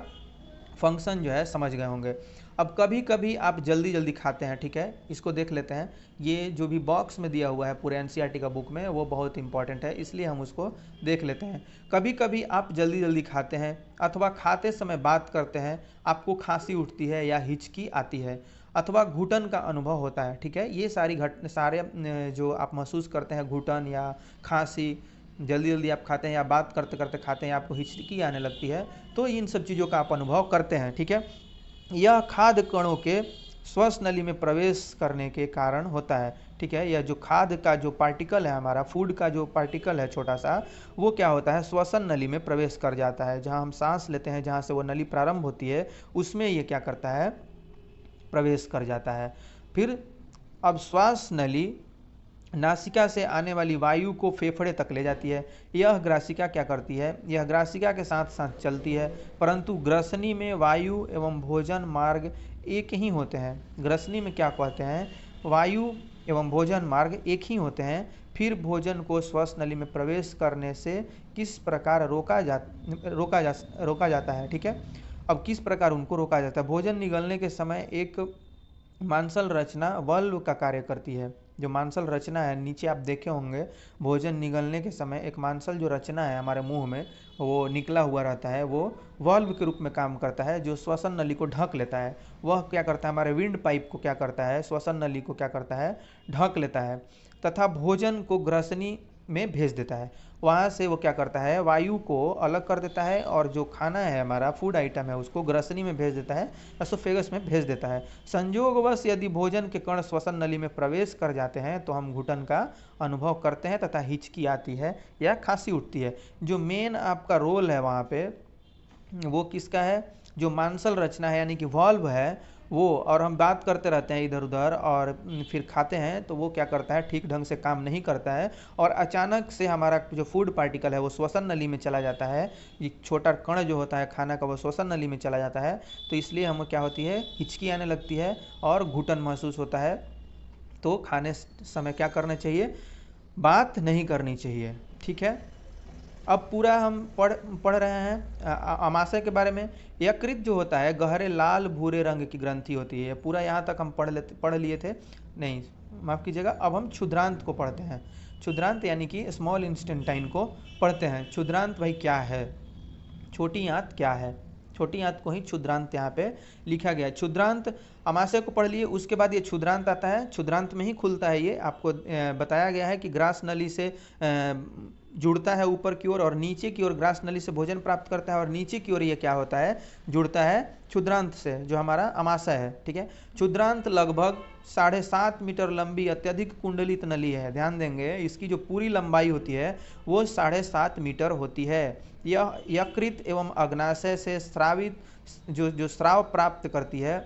A: फंक्शन जो है समझ गए होंगे। अब कभी कभी आप जल्दी जल्दी खाते हैं, ठीक है, इसको देख लेते हैं। ये जो भी बॉक्स में दिया हुआ है पूरे एनसीईआरटी का बुक में, वो बहुत इंपॉर्टेंट है, इसलिए हम उसको देख लेते हैं। कभी कभी आप जल्दी जल्दी खाते हैं अथवा खाते समय बात करते हैं, आपको खांसी उठती है या हिचकी आती है अथवा घुटन का अनुभव होता है, ठीक है। ये सारे जो आप महसूस करते हैं, घुटन या खांसी, जल्दी जल्दी आप खाते हैं या बात करते करते खाते हैं या आपको हिचकी आने लगती है, तो इन सब चीज़ों का आप अनुभव करते हैं, ठीक है। यह खाद्य कणों के श्वसन नली में प्रवेश करने के कारण होता है, ठीक है। यह जो खाद्य का जो पार्टिकल है, हमारा फूड का जो पार्टिकल है छोटा सा, वो क्या होता है, श्वसन नली में प्रवेश कर जाता है। जहाँ हम सांस लेते हैं, जहाँ से वो नली प्रारंभ होती है, उसमें ये क्या करता है, प्रवेश कर जाता है। फिर अब श्वास नली नासिका से आने वाली वायु को फेफड़े तक ले जाती है। यह ग्रासिका क्या करती है, यह ग्रासिका के साथ साथ चलती है, परंतु ग्रसनी में वायु एवं भोजन मार्ग एक ही होते हैं। ग्रसनी में क्या कहते हैं, वायु एवं भोजन मार्ग एक ही होते हैं। फिर भोजन को श्वास नली में प्रवेश करने से किस प्रकार रोका जाता है, ठीक है। अब किस प्रकार उनको रोका जाता है, भोजन निगलने के समय एक मांसल रचना वल्व का कार्य करती है। जो मांसल रचना है, नीचे आप देखे होंगे, भोजन निगलने के समय एक मांसल जो रचना है हमारे मुंह में, वो निकला हुआ रहता है, वो वल्व के रूप में काम करता है, जो श्वसन नली को ढक लेता है। वह क्या करता है, हमारे विंड पाइप को क्या करता है, श्वसन नली को क्या करता है, ढक लेता है, तथा भोजन को ग्रसनी में भेज देता है। वहाँ से वो क्या करता है, वायु को अलग कर देता है और जो खाना है, हमारा फूड आइटम है, उसको ग्रसनी में भेज देता है, एसोफेगस में भेज देता है। संयोगवश यदि भोजन के कण श्वसन नली में प्रवेश कर जाते हैं तो हम घुटन का अनुभव करते हैं तथा हिचकी आती है या खांसी उठती है। जो मेन आपका रोल है वहाँ पे, वो किसका है, जो मांसल रचना है यानी कि वॉल्व है वो, और हम बात करते रहते हैं इधर उधर और फिर खाते हैं, तो वो क्या करता है, ठीक ढंग से काम नहीं करता है और अचानक से हमारा जो फूड पार्टिकल है वो श्वसन नली में चला जाता है। ये छोटा कण जो होता है खाना का, वो श्वसन नली में चला जाता है, तो इसलिए हमें क्या होती है, हिचकी आने लगती है और घुटन महसूस होता है। तो खाने समय क्या करना चाहिए, बात नहीं करनी चाहिए, ठीक है। अब पूरा हम पढ़ रहे हैं आमाशय के बारे में। यकृत जो होता है गहरे लाल भूरे रंग की ग्रंथि होती है। पूरा यहाँ तक हम पढ़ लिए थे, नहीं माफ़ कीजिएगा। अब हम क्षुद्रांत को पढ़ते हैं। क्षुद्रांत यानी कि स्मॉल इंस्टेंटाइन को पढ़ते हैं। क्षुद्रांत भाई क्या है, छोटी आंत क्या है, छोटी आंत को ही क्षुद्रांत यहाँ पे लिखा गया है। क्षुद्रांत अमाशय को पढ़ लिए, उसके बाद ये क्षुद्रांत आता है। क्षुद्रांत में ही खुलता है ये, आपको बताया गया है कि ग्रास नली से जुड़ता है ऊपर की ओर और नीचे की ओर ग्रास नली से भोजन प्राप्त करता है और नीचे की ओर ये क्या होता है, जुड़ता है क्षुद्रांत से, जो हमारा अमाशय है, ठीक है। क्षुद्रांत लगभग 7.5 मीटर लंबी अत्यधिक कुंडलित नली है। ध्यान देंगे, इसकी जो पूरी लंबाई होती है वो 7.5 मीटर होती है। यह यकृत एवं अग्नाशय से स्रावित जो स्राव प्राप्त करती है,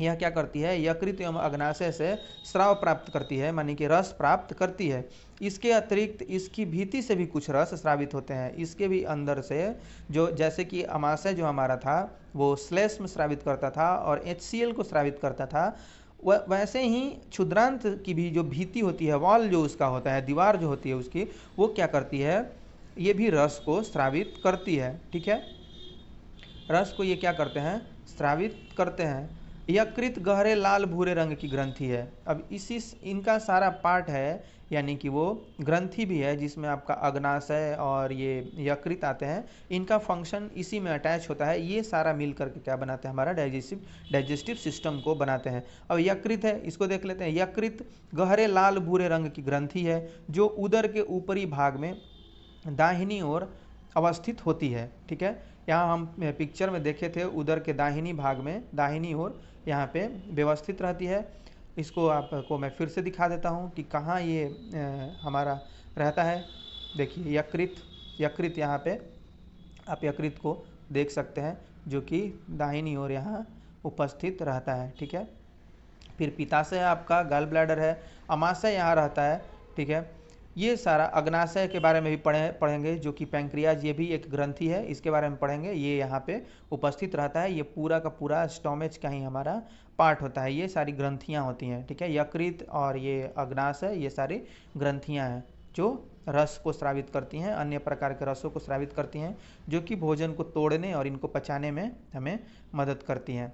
A: यह क्या करती है, यकृत एवं अग्नाशय से स्राव प्राप्त करती है, मानी कि रस प्राप्त करती है। इसके अतिरिक्त इसकी भीति से भी कुछ रस स्रावित होते हैं। इसके भी अंदर से जो, जैसे कि अमाशय जो हमारा था वो श्लेष्म स्रावित करता था और HCl को स्रावित करता था, वैसे ही क्षुद्रांत की भी जो भीति होती है, वॉल जो उसका होता है, दीवार जो होती है उसकी, वो क्या करती है, ये भी रस को स्रावित करती है, ठीक है। रस को ये क्या करते हैं, स्रावित करते हैं। यकृत गहरे लाल भूरे रंग की ग्रंथि है। अब इनका सारा पार्ट है, यानी कि वो ग्रंथि भी है जिसमें आपका अग्नाशय और ये यकृत आते हैं। इनका फंक्शन इसी में अटैच होता है। ये सारा मिल करके क्या बनाते हैं, हमारा डाइजेस्टिव सिस्टम को बनाते हैं। अब यकृत है, इसको देख लेते हैं। यकृत गहरे लाल भूरे रंग की ग्रंथि है जो उदर के ऊपरी भाग में दाहिनी ओर अवस्थित होती है, ठीक है। यहाँ हम पिक्चर में देखे थे, उदर के दाहिनी भाग में, दाहिनी ओर यहाँ पे व्यवस्थित रहती है। इसको आपको मैं फिर से दिखा देता हूँ कि कहाँ ये हमारा रहता है। देखिए यकृत यहाँ पे आप यकृत को देख सकते हैं, जो कि दाहिनी ओर यहाँ उपस्थित रहता है, ठीक है। फिर पित्ताशय आपका गॉल ब्लैडर है, अमाशय यहाँ रहता है, ठीक है। ये सारा अग्नाशय के बारे में भी पढ़ेंगे, जो कि पैंक्रियाज, ये भी एक ग्रंथि है, इसके बारे में पढ़ेंगे। ये यहाँ पे उपस्थित रहता है, ये पूरा का पूरा स्टोमेच का ही हमारा पार्ट होता है। ये सारी ग्रंथियाँ होती हैं, ठीक है। यकृत और ये अग्नाशय, ये सारी ग्रंथियाँ हैं जो रस को स्रावित करती हैं, अन्य प्रकार के रसों को स्रावित करती हैं, जो कि भोजन को तोड़ने और इनको पचाने में हमें मदद करती हैं।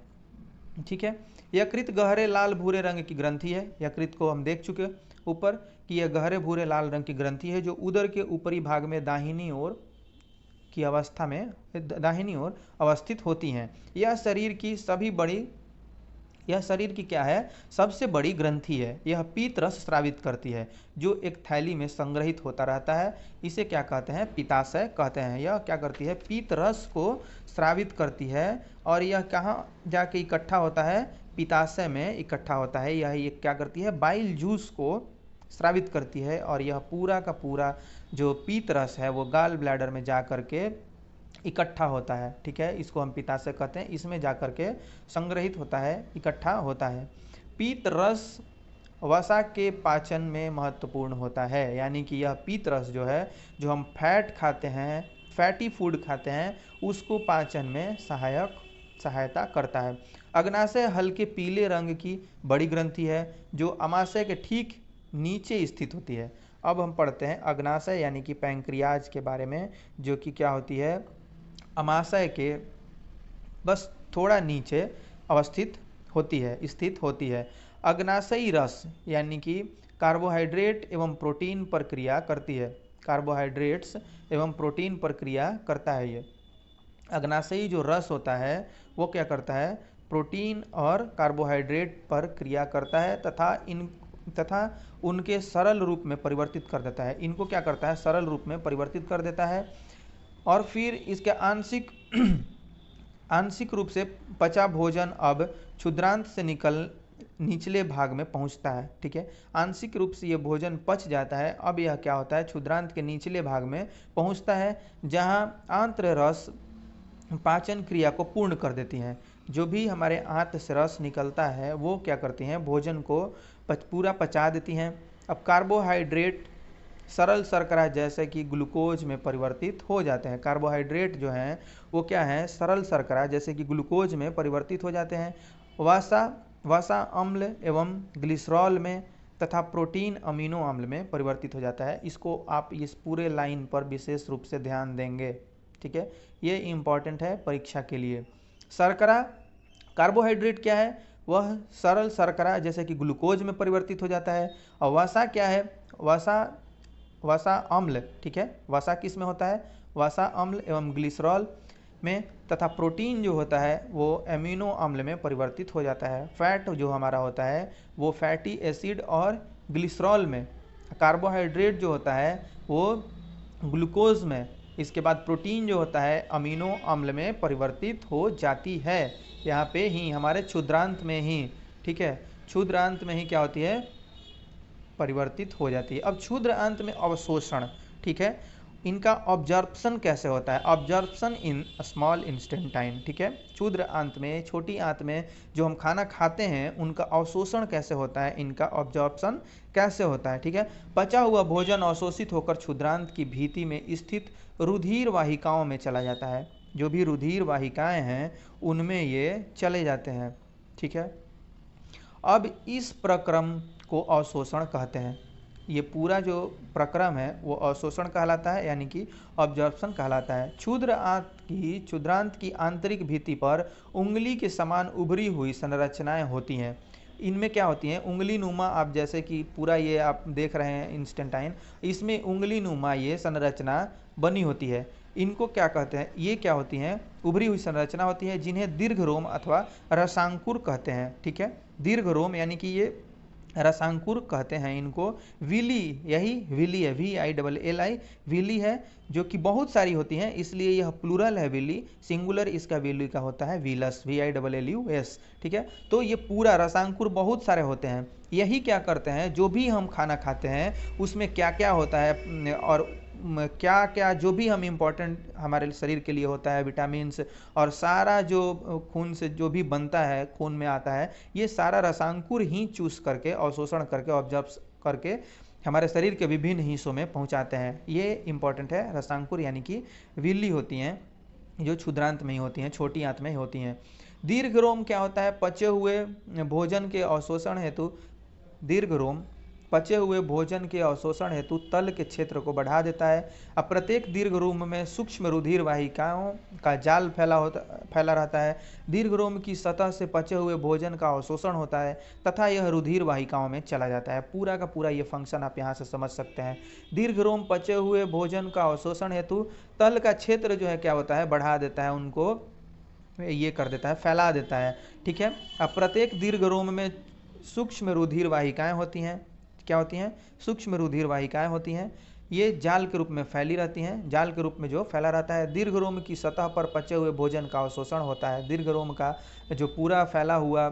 A: ठीक है। यकृत गहरे लाल भूरे रंग की ग्रंथि है। यकृत को हम देख चुके ऊपर कि यह गहरे भूरे लाल रंग की ग्रंथि है जो उदर के ऊपरी भाग में दाहिनी ओर की अवस्था में दाहिनी ओर अवस्थित होती हैं। यह शरीर की क्या है, सबसे बड़ी ग्रंथि है। यह पीत रस स्रावित करती है जो एक थैली में संग्रहित होता रहता है। इसे क्या कहते हैं, पित्ताशय कहते हैं। यह क्या करती है, पीत रस को स्रावित करती है और यह कहाँ जाके इकट्ठा होता है, पित्ताशय में इकट्ठा होता है। यह क्या करती है, बाइल जूस को स्रावित करती है और यह पूरा का पूरा जो पीत रस है वो गाल ब्लैडर में जा करके इकट्ठा होता है। ठीक है, इसको हम पित्ताशय कहते हैं। इसमें जाकर के संग्रहित होता है, इकट्ठा होता है। पीत रस वसा के पाचन में महत्वपूर्ण होता है। यानी कि यह पीत रस जो है, जो हम फैट खाते हैं, फैटी फूड खाते हैं, उसको पाचन में सहायता करता है। अग्नाशय हल्के पीले रंग की बड़ी ग्रंथि है जो अमाशय के ठीक नीचे स्थित होती है। अब हम पढ़ते हैं अग्नाशय यानी कि पैंक्रियाज के बारे में, जो कि क्या होती है, अमाशय के बस थोड़ा नीचे अवस्थित होती है, स्थित होती है। अग्नाशयी रस यानी कि कार्बोहाइड्रेट एवं प्रोटीन पर क्रिया करती है। कार्बोहाइड्रेट्स एवं प्रोटीन पर क्रिया करता है। ये अग्नाशयी जो रस होता है वो क्या करता है, प्रोटीन और कार्बोहाइड्रेट पर क्रिया करता है तथा उनके सरल रूप में परिवर्तित कर देता है। इनको क्या करता है, सरल रूप में परिवर्तित कर देता है और फिर इसके आंशिक रूप से पचा भोजन अब क्षुद्रांत से निकल निचले भाग में पहुंचता है। ठीक है, आंशिक रूप से ये भोजन पच जाता है। अब यह क्या होता है, क्षुद्रांत के निचले भाग में पहुंचता है जहां आंत्र रस पाचन क्रिया को पूर्ण कर देती हैं। जो भी हमारे आंत से रस निकलता है वो क्या करती हैं, भोजन को पूरा पचा देती हैं। अब कार्बोहाइड्रेट सरल शर्करा जैसे कि ग्लूकोज में परिवर्तित हो जाते हैं। कार्बोहाइड्रेट जो हैं वो क्या है, सरल शर्करा जैसे कि ग्लूकोज में परिवर्तित हो जाते हैं। वसा अम्ल एवं ग्लिसरॉल में तथा प्रोटीन अमीनो अम्ल में परिवर्तित हो जाता है। इसको आप इस पूरे लाइन पर विशेष रूप से ध्यान देंगे। ठीक है, ये इम्पॉर्टेंट है परीक्षा के लिए। शर्करा, कार्बोहाइड्रेट क्या है, वह सरल शर्करा जैसे कि ग्लूकोज में परिवर्तित हो जाता है। और वसा क्या है, वसा अम्ल। ठीक है, वसा किस में होता है, वसा अम्ल एवं ग्लिसरॉल में। तथा प्रोटीन जो होता है वो एमिनो अम्ल में परिवर्तित हो जाता है। फैट जो हमारा होता है वो फैटी एसिड और ग्लिसरॉल में। कार्बोहाइड्रेट जो होता है वो ग्लूकोज में। इसके बाद प्रोटीन जो होता है अमीनो अम्ल में परिवर्तित हो जाती है। यहाँ पे ही हमारे क्षुद्रांत में ही, ठीक है, क्षुद्रांत में ही क्या होती है, परिवर्तित हो जाती है। अब क्षुद्र अंत में अवशोषण, ठीक है, इनका ऑब्जर्प्शन कैसे होता है, ऑब्जर्प्शन इन स्मॉल इंस्टेंटाइन। ठीक है, क्षुद्र आंत में, छोटी आंत में जो हम खाना खाते हैं उनका अवशोषण कैसे होता है, इनका ऑब्जर्प्शन कैसे होता है। ठीक है, पचा हुआ भोजन अवशोषित होकर क्षुद्रांत की भीति में स्थित रुधिर वाहिकाओं में चला जाता है। जो भी रुधिर वाहिकाएं हैं उनमें ये चले जाते हैं। ठीक है, अब इस प्रक्रम को अवशोषण कहते हैं। ये पूरा जो प्रक्रम है वो अवशोषण कहलाता है, यानी कि ऑब्जर्प्शन कहलाता है। क्षुद्रांत की आंतरिक भित्ति पर उंगली के समान उभरी हुई संरचनाएं होती हैं। इनमें क्या होती हैं, उंगली नुमा, आप जैसे कि पूरा ये आप देख रहे हैं इंस्टेंटाइन, इसमें उंगली नुमा ये संरचना बनी होती है। इनको क्या कहते हैं, ये क्या होती हैं, उभरी हुई संरचना होती है जिन्हें दीर्घ रोम अथवा रसांकुर कहते हैं। ठीक है, दीर्घ रोम यानी कि ये रसांकुर कहते हैं इनको। विली, यही विली है, VILLI, विली है, जो कि बहुत सारी होती हैं इसलिए यह प्लूरल है विली। सिंगुलर इसका विली का होता है विलस, VILLUS। ठीक है, तो ये पूरा रसांकुर बहुत सारे होते हैं। यही क्या करते हैं, जो भी हम खाना खाते हैं उसमें क्या क्या होता है और क्या क्या जो भी हम इम्पोर्टेंट हमारे शरीर के लिए होता है, विटामिन्स और सारा जो खून से जो भी बनता है, खून में आता है, ये सारा रसांकुर ही चूस करके, अवशोषण करके, ऑब्जर्व करके हमारे शरीर के विभिन्न हिस्सों में पहुंचाते हैं। ये इम्पोर्टेंट है। रसांकुर यानी कि विल्ली होती हैं जो क्षुद्रांत में ही होती हैं, छोटी आंत में ही होती हैं। दीर्घ रोम क्या होता है, पचे हुए भोजन के अवशोषण हेतु दीर्घ रोम पचे हुए भोजन के अवशोषण हेतु तल के क्षेत्र को बढ़ा देता है। अब प्रत्येक दीर्घ रोम में सूक्ष्म रुधिर वाहिकाओं का जाल फैला रहता है। दीर्घरोम की सतह से पचे हुए भोजन का अवशोषण होता है तथा यह रुधिर वाहिकाओं में चला जाता है। पूरा का पूरा ये फंक्शन आप यहाँ से समझ सकते हैं। दीर्घरोम पचे हुए भोजन का अवशोषण हेतु तल का क्षेत्र जो है क्या होता है, बढ़ा देता है, उनको ये कर देता है, फैला देता है। ठीक है। अब प्रत्येक दीर्घरोम में सूक्ष्म रुधिर वाहिकाएं होती हैं। क्या होती हैं? सूक्ष्म रुधिर वाहिकाएं होती हैं। ये जाल के रूप में फैली रहती हैं, जाल के रूप में जो फैला रहता है। दीर्घरोम की सतह पर पचे हुए भोजन का अवशोषण होता है। दीर्घरोम का जो पूरा फैला हुआ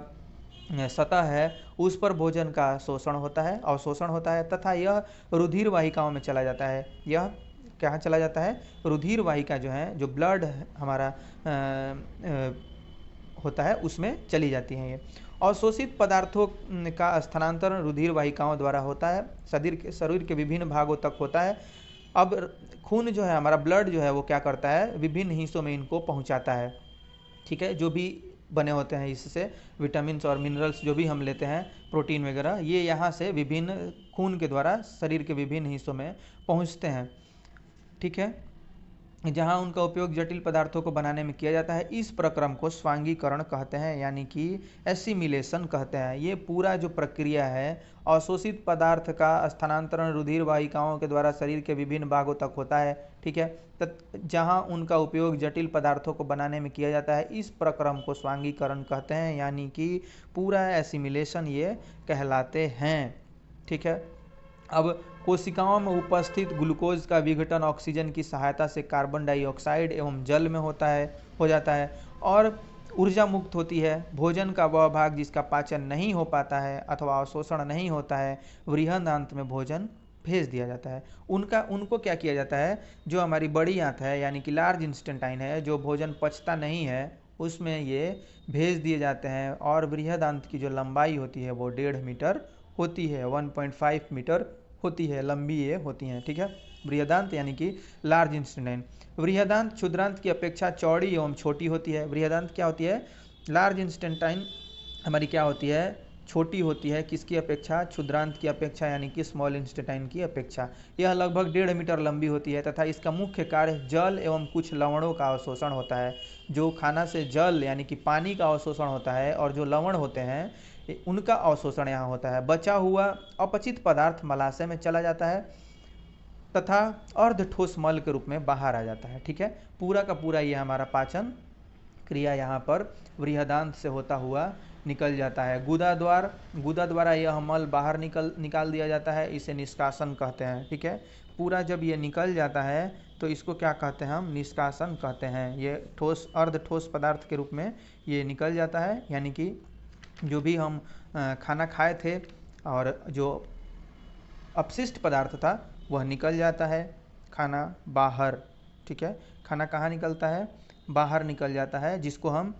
A: सतह है उस पर भोजन का शोषण होता है, अवशोषण होता है तथा यह रुधिर वाहिकाओं में चला जाता है। यह कहाँ चला जाता है? रुधिर वाहिका जो है, जो ब्लड हमारा होता है उसमें चली जाती हैं। ये अवशोषित पदार्थों का स्थानांतरण रुधिर वाहिकाओं द्वारा होता है, शरीर के विभिन्न भागों तक होता है। अब खून जो है हमारा, ब्लड जो है वो क्या करता है, विभिन्न हिस्सों में इनको पहुंचाता है। ठीक है। जो भी बने होते हैं इससे विटामिन्स और मिनरल्स जो भी हम लेते हैं, प्रोटीन वगैरह, ये यहाँ से विभिन्न खून के द्वारा शरीर के विभिन्न हिस्सों में पहुँचते हैं। ठीक है। जहाँ उनका उपयोग जटिल पदार्थों को बनाने में किया जाता है। इस प्रक्रम को स्वांगीकरण कहते हैं, यानी कि एसिमिलेशन कहते हैं। ये पूरा जो प्रक्रिया है, अवशोषित पदार्थ का स्थानांतरण रुधिर वाहिकाओं के द्वारा शरीर के विभिन्न भागों तक होता है। ठीक है। जहाँ उनका उपयोग जटिल पदार्थों को बनाने में किया जाता है, इस प्रक्रम को स्वांगीकरण कहते हैं, यानी कि पूरा एसिमिलेशन ये कहलाते हैं। ठीक है। अब कोशिकाओं में उपस्थित ग्लूकोज का विघटन ऑक्सीजन की सहायता से कार्बन डाइऑक्साइड एवं जल में हो जाता है और ऊर्जा मुक्त होती है। भोजन का वह भाग जिसका पाचन नहीं हो पाता है अथवा अवशोषण नहीं होता है, बृहदांत में भोजन भेज दिया जाता है। उनको क्या किया जाता है, जो हमारी बड़ी आंत है यानी कि लार्ज इंस्टेंटाइन है, जो भोजन पचता नहीं है उसमें ये भेज दिए जाते हैं। और बृहदांत की जो लंबाई होती है वो 1.5 मीटर होती है, 1.5 मीटर होती है, लंबी ये होती हैं। ठीक है। बृहदांत यानी कि लार्ज इंस्टेंटाइन। बृहदांत क्षुद्रांत की अपेक्षा चौड़ी एवं छोटी होती है। बृहदांत क्या होती है? लार्ज इंस्टेंटाइन हमारी क्या होती है? छोटी होती है। किसकी अपेक्षा? क्षुद्रांत की अपेक्षा, यानी कि स्मॉल इंस्टेंटाइन की अपेक्षा। यह लगभग 1.5 मीटर लंबी होती है तथा इसका मुख्य कार्य जल एवं कुछ लवणों का अवशोषण होता है। जो खाना से जल यानी कि पानी का अवशोषण होता है और जो लवण होते हैं उनका अवशोषण यहाँ होता है। बचा हुआ अपचित पदार्थ मलाशय में चला जाता है तथा अर्ध ठोस मल के रूप में बाहर आ जाता है। ठीक है। पूरा का पूरा ये हमारा पाचन क्रिया यहाँ पर बृहदांत से होता हुआ निकल जाता है। गुदा द्वारा यह मल बाहर निकाल दिया जाता है, इसे निष्कासन कहते हैं। ठीक है। पूरा जब ये निकल जाता है तो इसको क्या कहते हैं? हम निष्कासन कहते हैं। ये ठोस, अर्ध ठोस पदार्थ के रूप में ये निकल जाता है, यानी कि जो भी हम खाना खाए थे और जो अपशिष्ट पदार्थ था वह निकल जाता है, खाना बाहर। ठीक है। खाना कहाँ निकलता है? बाहर निकल जाता है, जिसको हम